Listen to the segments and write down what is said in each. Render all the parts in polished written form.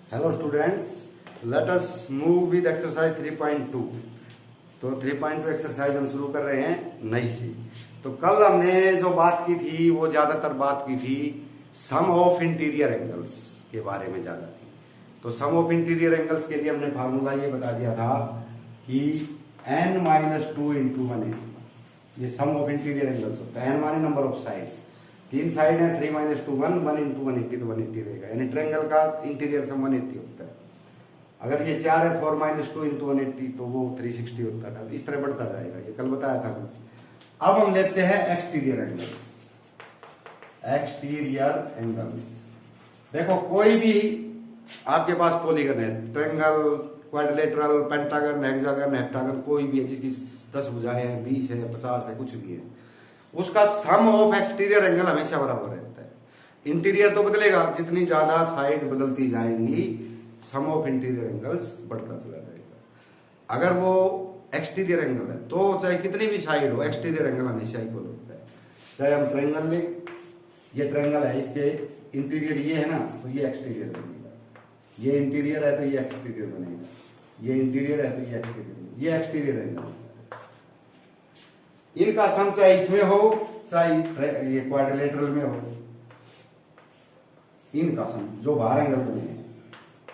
Hello students, let us move with exercise 3.2। तो 3.2 exercise हम शुरू कर रहे हैं नई सी। तो कल हमने जो बात की थी वो ज्यादातर बात की थी सम ऑफ इंटीरियर एंगल्स के बारे में ज्यादा थी। तो सम ऑफ इंटीरियर एंगल्स के लिए हमने फार्मूला ये बता दिया था कि n-2 इंटू 180 ये सम ऑफ इंटीरियर एंगल्स होता है। n माने नंबर ऑफ साइड्स, 3 साइड है, 3-2 1 इंटू 180 तो 180 रहेगा, यानी ट्रायंगल का इंटीरियर सम 180 होता है। अगर ये 4 है, 4-2 इंटू 180 तो वो 360 होता था। इस तरह बढ़ता जाएगा, ये कल बताया था। अब हम लेते हैं एक्सटीरियर एंगल्स। एक्सटीरियर एंगल्स देखो, कोई भी आपके पास पॉलीगन है, triangle, quadrilateral, pentagon, hexagon, heptagon, कोई भी है जिसकी 10 भुजाएं हैं, 20 है, 50 है, कुछ भी है, उसका सम ऑफ एक्सटीरियर एंगल हमेशा बराबर रहता है। इंटीरियर तो बदलेगा, जितनी ज्यादा साइड बदलती जाएंगी सम ऑफ इंटीरियर एंगल्स बढ़ता चला जाएगा। अगर वो एक्सटीरियर एंगल है तो चाहे कितनी भी साइड हो, एक्सटीरियर एंगल हमेशा इक्वल होता है। चाहे हम ट्रायंगल में, ये ट्रायंगल है, इसके इंटीरियर ये है ना, तो ये एक्सटीरियर बनेगा। ये इंटीरियर है तो ये एक्सटीरियर बनेगा, ये इंटीरियर है तो ये एक्सटीरियर, ये एक्सटीरियर एंगल। इनका सम चाहे इसमें हो चाहे ये क्वाड्रिलेटरल में हो, इनका सम जो बाहर एंगल बने हैं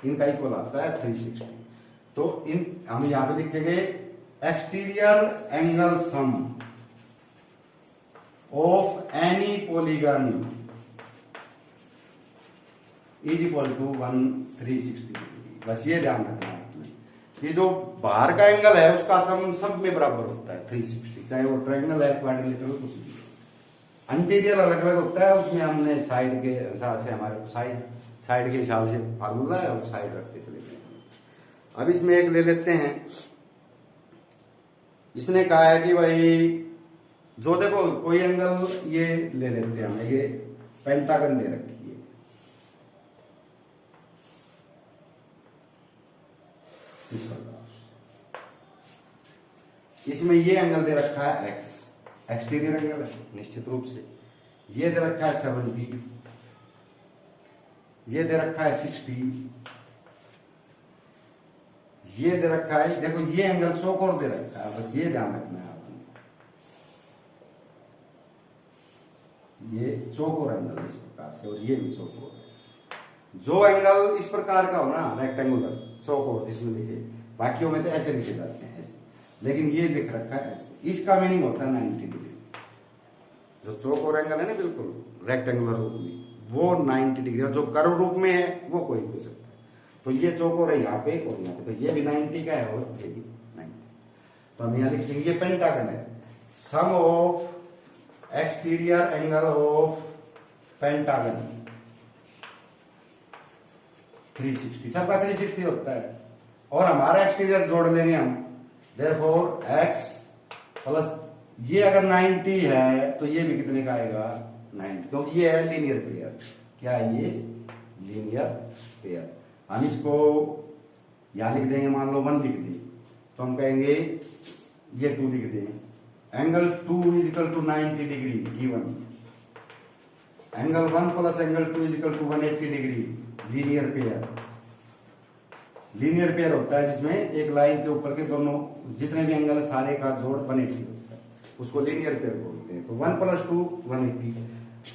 इनका इक्वल आता है 360। तो इन हम यहां पे लिखेंगे exterior angle sum of any polygon is equal to 360। बस ये ध्यान रखना है, ये जो बाहर का एंगल है उसका सम सब में बराबर होता है 360, चाहे वो ट्रायंगल है, क्वाड्रिलेटरल, कुछ भी। इंटीरियर अलग अलग होता है, उसमें हमने साइड के हिसाब से, हमारे साइड के हिसाब से फार्मूला है, और साइड रखते चले गए। अब इसमें एक ले लेते हैं। इसने कहा है कि भाई जो देखो कोई एंगल ये ले लेते हैं, हमें ये पेंटागन दे रखी है, इसमें ये एंगल दे रखा है एक्स, एक्सटीरियर एंगल है निश्चित रूप से। ये दे रखा है 70, ये दे रखा है 60, ये दे रखा है, देखो ये एंगल चौकोर दे रखा है, बस ये ध्यान रखना है आपने। ये चौकोर एंगल इस प्रकार से, और ये भी चौकोर है। जो एंगल इस प्रकार का हो ना, रेक्टेंगुलर, चौकोर जिसमें लिखे, बाकियों में तो ऐसे लिखे जाते हैं ऐसे, लेकिन ये लिख रखा है ऐसे, इसका मीनिंग होता है 90 डिग्री। जो चौकोर एंगल है ना बिल्कुल रेक्टेंगुलर रूप में, वो 90 डिग्री, और जो कर्व रूप में है वो कोई भी हो सकता है। तो ये चौकोर है यहाँ पे और यहाँ पे, तो ये भी 90 का है और ये भी 90। तो हम यहाँ लिखेंगे ये पेंटागन है, sum of exterior angle of pentagon 360, सबका 360 होता है। और हमारा एक्सटीरियर जोड़ लेंगे हम, देयरफॉर x प्लस ये अगर 90 है तो ये भी कितने का आएगा 90, क्योंकि ये है लीनियर पेयर। क्या है ये? Linear pair. हम इसको यहां लिख देंगे, मान लो 1 लिख दें, तो हम कहेंगे ये 2 लिख दें। Angle 2 is equal to 90 degree given, angle 1 plus angle 2 is equal to 180 degree, linear pair. Linear pair होता है जिसमें एक लाइन के ऊपर के दोनों जितने भी एंगल है सारे का जोड़ 180 होता है, उसको लीनियर पेयर बोलते हैं। तो 1 + 2 180,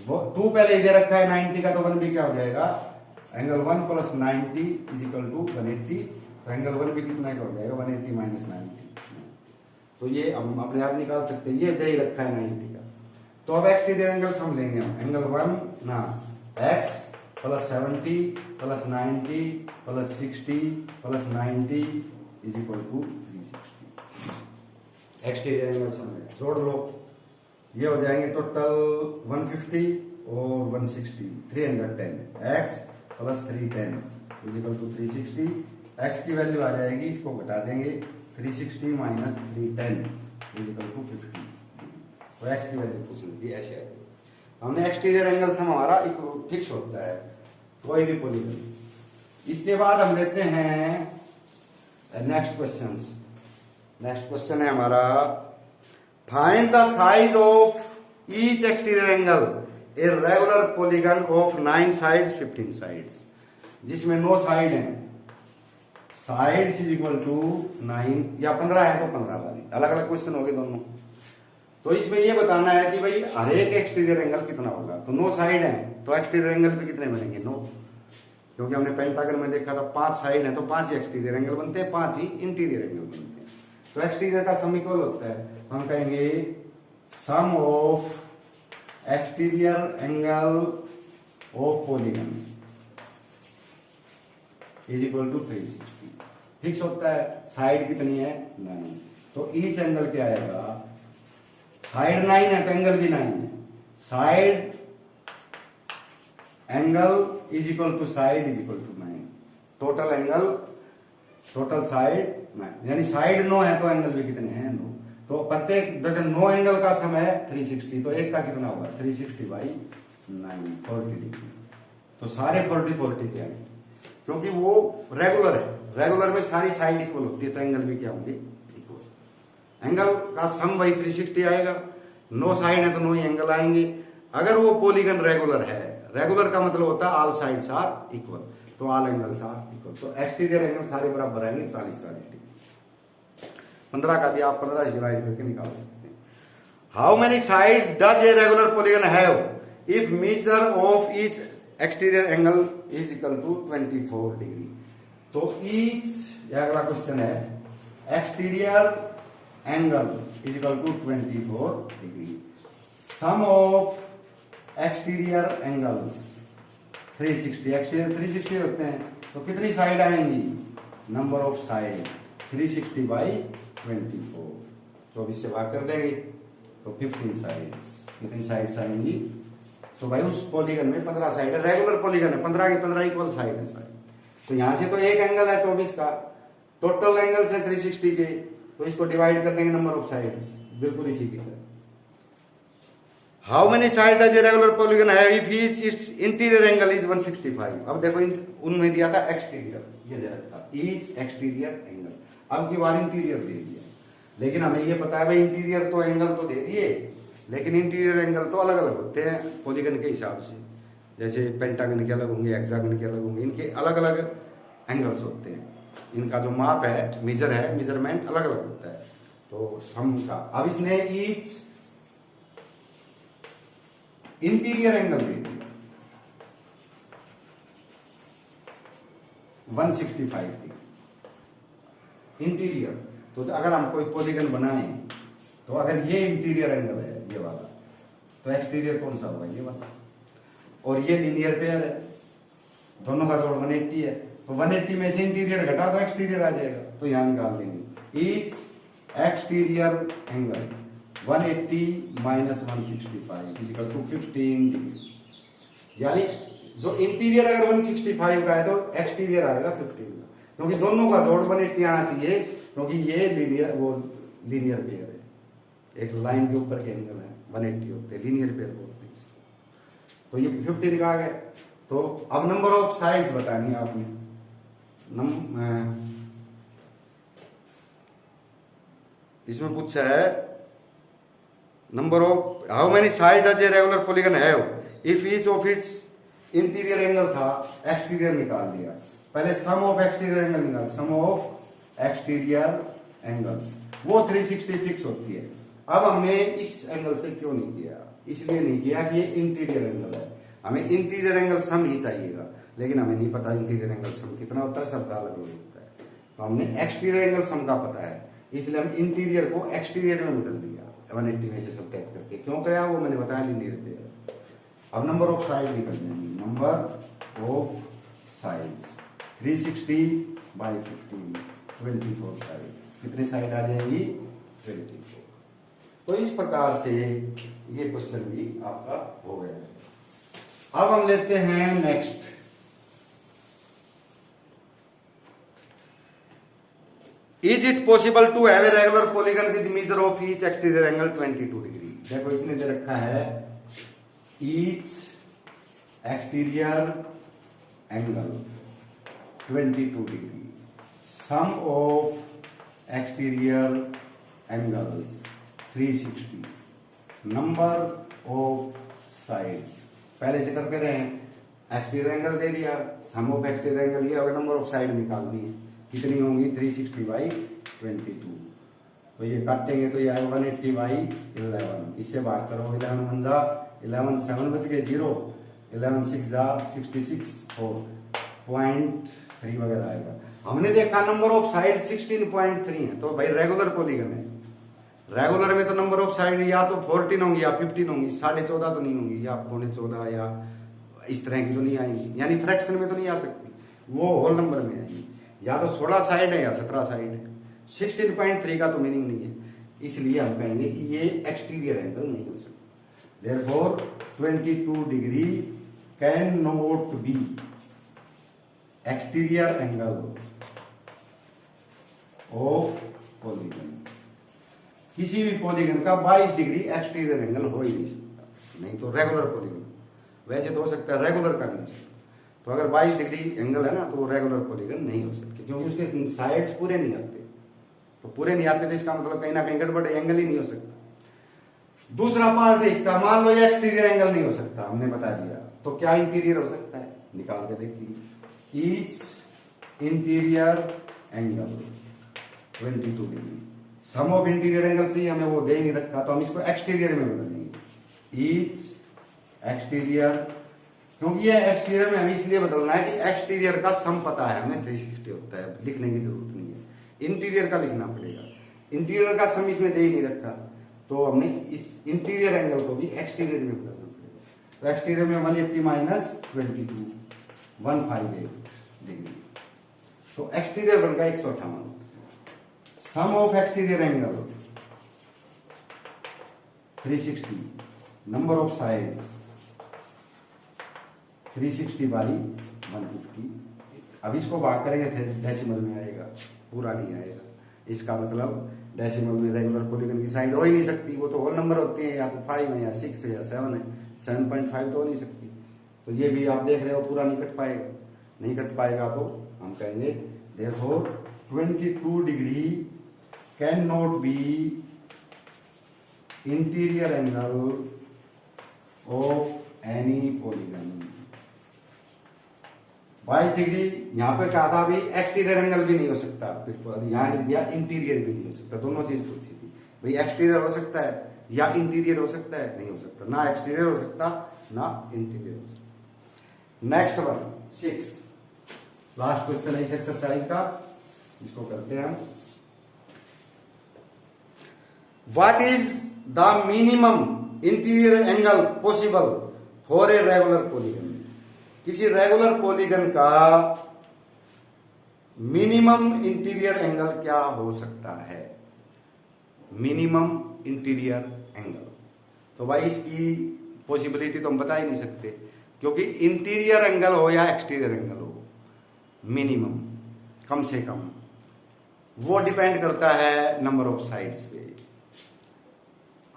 वो 2 पहले दे रखा है 90 का, तो 1 भी क्या हो जाएगा, एंगल 1 + 90 इज इक्वल टू 180। तो एंगल 1 भी कितना का हो जाएगा 180 - 90। तो ये हम अपने आप निकाल सकते हैं, ये दे ही रखा है 90 का। तो अब एक्सटीरियर एंगल्स हम लेंगे, हम एंगल 1 ना x + 70 + 90 + 60 + 90 is equal to 360। Exterior angles हम जोड़ लो, ये हो जाएंगे टोटल 150 और 160, 310। x + 310 is equal to 360। x की वैल्यू आ जाएगी, इसको घटा देंगे, 360 - 310 इज इक्वल टू 50। तो x की वैल्यू पूछ लीजिए, ऐसे आएगी। हमने एक्सटीरियर एंगल सम हमारा फिक्स होता है कोई भी पॉलीगन। इसके बाद हम लेते हैं नेक्स्ट क्वेश्चन। नेक्स्ट क्वेश्चन है हमारा, find the size of each exterior angle A regular polygon of 9 sides 15 sides. जिसमें 9 साइड है, साइड इज इक्वल टू 9 या 15 है तो 15 वाली, अलग अलग क्वेश्चन हो गए दोनों। तो इसमें ये बताना है कि भाई हर एक एक्सटीरियर एंगल कितना होगा। तो 9 साइड है तो एक्सटीरियर एंगल भी कितने बनेंगे 9, क्योंकि हमने पेंटागन में देखा था 5 साइड है तो 5 ही एक्सटीरियर एंगल बनते हैं, 5 ही इंटीरियर एंगल बनते हैं। तो एक्सटीरियर का सम इक्वल होता है, हम कहेंगे sum of exterior angle of polygon is equal to 360। Fix होता है, साइड कितनी है 9, तो ईच एंगल क्या आएगा, साइड 9 है तो एंगल भी 9 है, side angle is equal to side is equal to 9, total angle total side 9, यानी साइड 9 है तो एंगल भी कितने हैं 9। तो प्रत्येक जगह 9 एंगल का सम है 360, तो एक का कितना होगा 360 बाई 9, 40 डिग्री। तो सारे 40 के आएंगे, क्योंकि वो रेगुलर है, रेगुलर में सारी साइड इक्वल होती है तो एंगल भी क्या होंगे इक्वल। एंगल का सम वही 360 आएगा, 9 साइड है तो 9 ही एंगल आएंगे। अगर वो पॉलीगन रेगुलर है, रेगुलर का मतलब होता है ऑल साइड्स आर इक्वल, तो ऑल एंगल्स आर इक्वल, तो एक्सटीरियर एंगल सारे बराबर आएंगे 40 डिग्री। 15 का भी आप 15 डिवाइड करके निकाल सकते हैं। How many sides does a regular polygon have if measure of each exterior angle is equal to 24 degree. तो ईच, अगला क्वेश्चन है, exterior angle is equal to 24 degree, sum of exterior angles 360, exterior 360 होते हैं तो कितनी side आएंगी, number of side 360 by 24, 24 से भाग कर देंगे तो 15 साइड्स, कितनी साइड्स आएंगी। तो भाई उस पॉलीगन में 15 साइड है, रेगुलर पॉलीगन है, 15 की 15 इक्वल साइड है साइड। तो यहां से तो एक एंगल है 24 का, टोटल एंगल्स है 360 के, तो इसको डिवाइड कर देंगे नंबर ऑफ साइड्स, बिल्कुल इसी की तरह। How many side does a regular polygon have if each it's interior angle is 165। अब देखो उनमें दिया था एक्सटीरियर, ये दे रखा ईच एक्सटीरियर एंगल, अब की बार इंटीरियर दे दिया, लेकिन हमें ये पता है भाई इंटीरियर तो एंगल तो दे दिए, लेकिन इंटीरियर एंगल तो अलग अलग होते हैं पॉलीगन के हिसाब से, जैसे पेंटागन के अलग होंगे, हेक्सागन के अलग होंगे, इनके अलग अलग एंगल्स होते हैं, इनका जो माप है, मेजर है, मेजरमेंट अलग अलग होता है। तो सम का, अब इसने ईच इंटीरियर एंगल दे दिया 165 डिग्री इंटीरियर। तो अगर हम कोई पॉलीगन बनाएं तो अगर ये इंटीरियर एंगल है ये वाला, तो एक्सटीरियर कौन सा होगा ये वाला, और ये लीनियर पेयर है, दोनों का जोड़ 180 है, तो 180 में से इंटीरियर घटा तो एक्सटीरियर आ जाएगा, तो यहां निकाल देंगे each exterior angle 180 minus 165 equal to 15 degree, यानी जो इंटीरियर अगर 165 का है तो एक्सटीरियर आएगा 15 का, क्योंकि दोनों का जोड़ 180 आना चाहिए, क्योंकि ये लीनियर वो लीनियर पेयर है, एक लाइन के ऊपर के एंगल है 180 होते हैं, लीनियर पेयर बोलते हैं। तो ये 15 का आ गया। तो अब नंबर ऑफ साइड्स बतानी है आपने, इसमें पूछा है number of how many side does a regular polygon have if each of its interior angle था, एक्सटीरियर निकाल लिया, पहले सम ऑफ एक्सटीरियर एंगल निकाल, सम ऑफ एक्सटीरियर एंगल्स वो 360 फिक्स होती है। अब हमने इस एंगल से क्यों नहीं किया, इसलिए नहीं किया कि ये इंटीरियर एंगल है, हमें इंटीरियर एंगल सम ही चाहिएगा, लेकिन हमें नहीं पता इंटीरियर एंगल सम कितना होता है, सबका अलग अलग होता है। तो हमने एक्सटीरियर एंगल सम का पता है, इसलिए हम इंटीरियर को एक्सटीरियर में बदल दिया 180 में से सब्ट्रैक्ट करके। क्यों कराया वो मैंने बताया लीनियर पेयर। अब नंबर ऑफ साइड निकल जाएंगे, number of sides 360 by 15 24 side, कितने साइड आ जाएंगी 24। तो इस प्रकार से ये क्वेश्चन भी आपका हो गया है। अब हम लेते हैं next, is it possible to have a regular polygon with measure of each exterior angle 22 degree. देखो इसने दे रखा है each exterior angle 22 degree, sum of exterior angles 360, number of sides, पहले से करते रहे एक्सटीरियर एंगल दे दिया, सम ऑफ एक्सटीरियर एंगल, ये अगर नंबर ऑफ साइड निकालनी है कितनी होंगी 360/22। तो ये काटेंगे तो ये आएगा 180/11, इससे बात करो 11 1 जा 11 7 बच गए 0, 11 6 जा 66 4.3 वगैरह आएगा। हमने देखा नंबर ऑफ साइड 16.3 है, तो भाई रेगुलर पॉलीगन है। रेगुलर में तो नंबर ऑफ साइड या तो 14 होंगी या 15 होंगी, 14.5 तो नहीं होंगी, या 14.25 या इस तरह की तो नहीं आएंगी, यानी फ्रैक्शन में तो नहीं आ सकती, वो होल नंबर में आएंगी। या तो 16 साइड है या 17 साइड है। 16.3 का तो मीनिंग नहीं है, इसलिए हम कहेंगे कि ये एक्सटीरियर एंगल नहीं हो सकता। Therefore 22 degree can not be exterior angle of polygon. किसी भी पॉलीगन का 22 डिग्री एक्सटीरियर एंगल हो ही नहीं सकता, नहीं तो रेगुलर पॉलीगन वैसे तो हो सकता है, रेगुलर का नहीं हो सकता। तो अगर 22 डिग्री एंगल है ना तो वो रेगुलर पॉलीगन नहीं हो सकती, क्योंकि उसके साइड्स पूरे नहीं आते। तो पूरे नहीं आते तो इसका मतलब कहीं ना कहीं गड़बड़, एंगल ही नहीं हो सकता। दूसरा पार्ट है इसका, मान लो ये एक्सटीरियर एंगल नहीं हो सकता, हमने बता दिया, तो क्या इंटीरियर हो सकता है, निकाल के देखिए। Each interior angle 22 degree, sum of interior angle से हमें वो दे ही नहीं रखा, तो हम इसको एक्सटीरियर में बदलेंगे। ईच एक्सटीरियर, क्योंकि ये एक्सटीरियर में हमें इसलिए बदलना है कि एक्सटीरियर का सम पता है हमें 360 होता है, लिखने की जरूरत नहीं है, इंटीरियर का लिखना पड़ेगा। इंटीरियर का सम इसमें दे ही नहीं रखा, तो हमने इस इंटीरियर एंगल को भी एक्सटीरियर में बदलना पड़ेगा। तो एक्सटीरियर में 180 माइनस 22 158 डिग्री, तो एक्सटीरियर बन गया 158। Sum of exterior angle 360, number of sides 360/150। अब इसको भाग करेंगे फिर डेसिमल में आएगा, पूरा नहीं आएगा। इसका मतलब डेसिमल में रेगुलर पॉलीगन की साइड हो ही नहीं सकती, वो तो होल नंबर होते हैं, या तो 5 है या 6 है या 7 है, 7.5 तो हो नहीं सकती। तो ये भी आप देख रहे हो पूरा नहीं कट पाएगा, नहीं कट पाएगा तो हम कहेंगे therefore 22 degree can not be interior angle of any polygon. 22 degree यहाँ पे कहा था अभी एक्सटीरियर एंगल भी नहीं हो सकता, फिर यहाँ लिख दिया इंटीरियर भी नहीं हो सकता, दोनों चीज पूछी थी भाई। एक्सटीरियर हो सकता है या इंटीरियर हो सकता है, नहीं हो सकता, ना एक्सटीरियर हो सकता ना इंटीरियर हो सकता। नेक्स्ट वन 6, लास्ट क्वेश्चन है इस एक्सरसाइज का, इसको करते हैं हम। What is the minimum interior angle possible for a regular polygon. किसी रेगुलर पॉलीगन का मिनिमम इंटीरियर एंगल क्या हो सकता है, मिनिमम इंटीरियर एंगल। तो भाई इसकी पॉसिबिलिटी तो हम बता ही नहीं सकते, क्योंकि इंटीरियर एंगल हो या एक्सटीरियर एंगल हो, मिनिमम कम से कम वो डिपेंड करता है नंबर ऑफ साइड्स पे।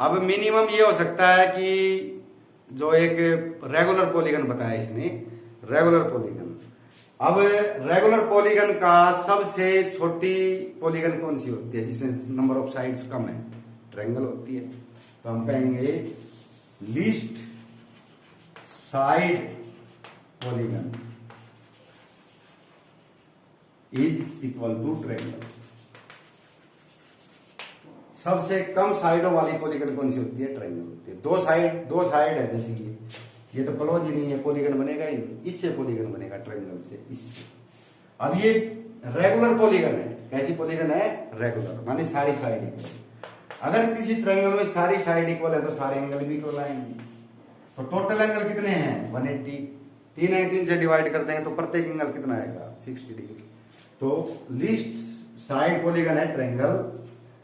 अब मिनिमम ये हो सकता है कि जो एक रेगुलर पॉलीगन बताया इसने, रेगुलर पॉलीगन, अब रेगुलर पॉलीगन का सबसे छोटी पॉलीगन कौन सी होती है जिसमें नंबर ऑफ साइड्स कम है, ट्रायंगल होती है। तो हम कहेंगे least side polygon is equal to triangle. सबसे कम साइडों वाली पॉलीगन कौन सी होती है, ट्रायंगल होती है। दो साइड है, जैसे ये तो क्लोज ही नहीं है, पॉलीगन बनेगा ही नहीं, इससे पॉलीगन बनेगा ट्रायंगल से, इससे। अब ये रेगुलर पॉलीगन है, कैसी पॉलीगन है, रेगुलर, माने सारी साइड इक्वल। अगर किसी ट्रायंगल में सारी साइड इक्वल है तो सारे एंगल भी इक्वल आएंगे। तो टोटल एंगल कितने हैं, 180। 3 है, 3 से डिवाइड करते हैं तो प्रत्येक एंगल कितना आएगा, 60 डिग्री। तो लीस्ट साइड पॉलीगन है ट्रायंगल,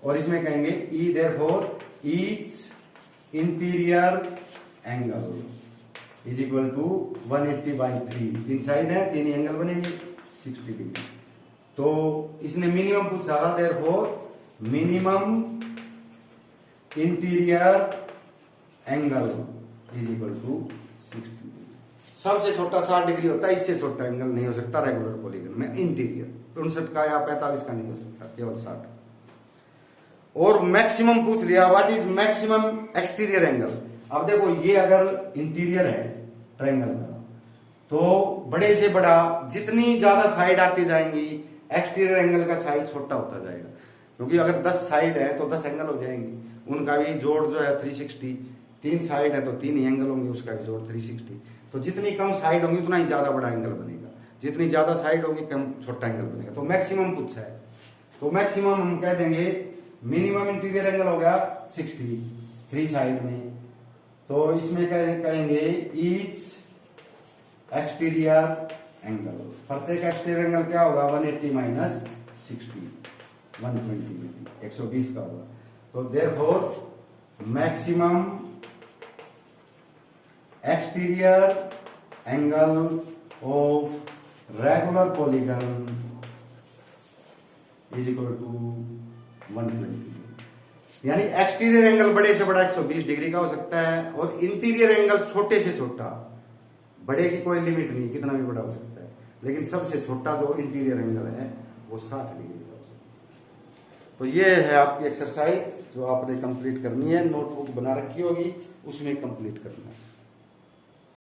और इसमें कहेंगे ई therefore each interior angle is equal to 180/3। 3 side है, 3 एंगल बनेंगे 60 डिग्री। तो इसने मिनिमम पूछा था, therefore minimum interior angle is equal to 60 degree. सबसे छोटा 60 डिग्री होता है, इससे छोटा एंगल नहीं हो सकता रेगुलर पॉलीगन में इंटीरियर। 59 का या 45 का नहीं हो सकता, केवल 60। और मैक्सिमम पूछ लिया, what is maximum exterior angle. अब देखो ये अगर इंटीरियर है ट्रायंगल का, तो बड़े से बड़ा जितनी ज्यादा साइड आती जाएंगी एक्सटीरियर एंगल का साइज छोटा होता जाएगा, क्योंकि अगर 10 साइड है तो 10 एंगल हो जाएंगी, उनका भी जोड़ जो है 360, 3 साइड है तो 3 ही एंगल होंगे, उसका भी जोड़ 360। तो जितनी कम साइड होंगी उतना ही ज्यादा बड़ा एंगल बनेगा, जितनी ज्यादा साइड होगी कम छोटा एंगल बनेगा। तो मैक्सिमम पूछा है, तो मैक्सिमम हम कह देंगे मिनिमम इंटीरियर एंगल हो गया 60 3 साइड में, तो इसमें कहेंगे ईच एक्सटीरियर एंगल, प्रत्येक एक्सटीरियर एंगल क्या होगा 180 माइनस 60 120 120 का होगा। तो therefore maximum exterior angle of regular polygon is equal to 120, यानी एक्सटीरियर एंगल बड़े से बड़ा 120 डिग्री का हो सकता है और इंटीरियर एंगल छोटे से छोटा, बड़े की कोई लिमिट नहीं, कितना भी बड़ा हो सकता है, लेकिन सबसे छोटा जो इंटीरियर एंगल है वो 60 डिग्री का हो सकता है। तो ये है आपकी एक्सरसाइज जो आपने कंप्लीट करनी है, नोटबुक बना रखी होगी उसमें कंप्लीट करना है।